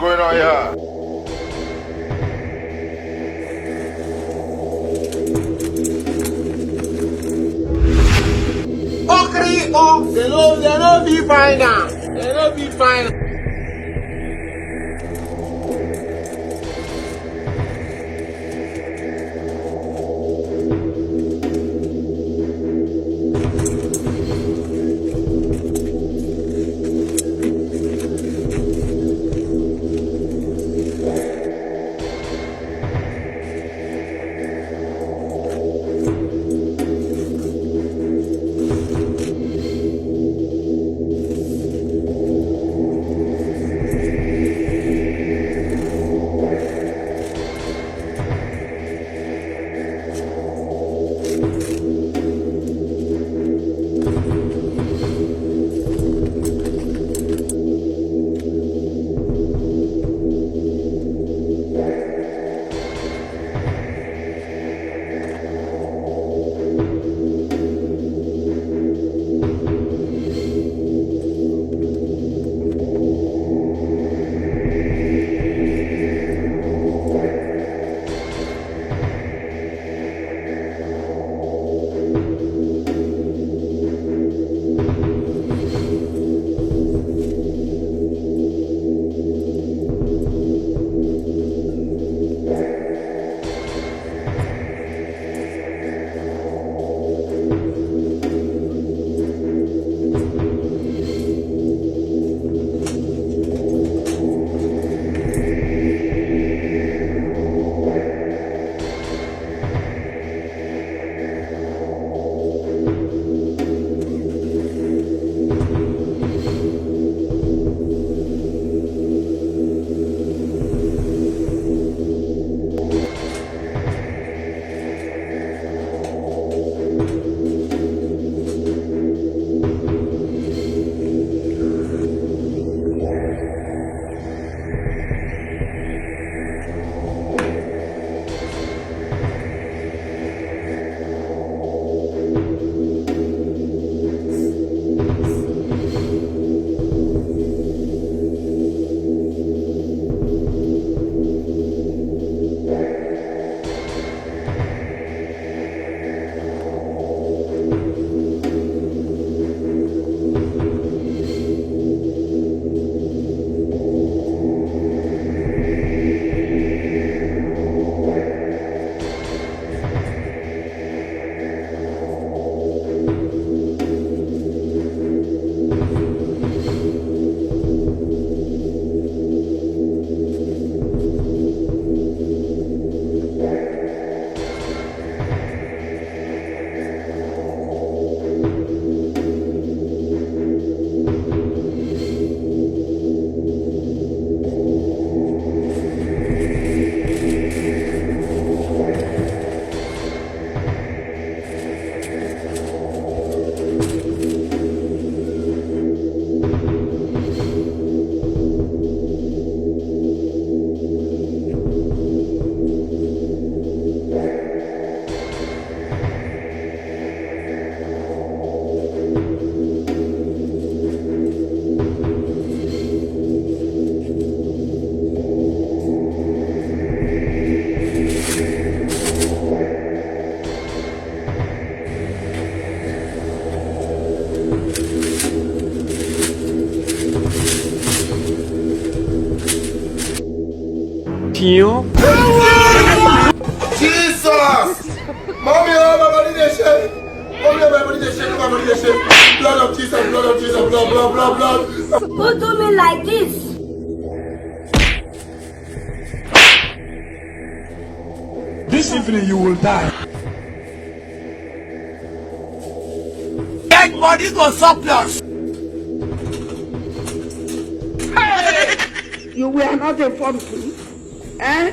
going on here? They don't be fine now. They don't be fine. Tio. Jesus! Mommy, oh, my body they shake. Mommy, my body they shake, my body they shake. Blood of Jesus, blood. Who do me like this? This evening you will die. Dead bodies go surplus. You were not a fool, eh?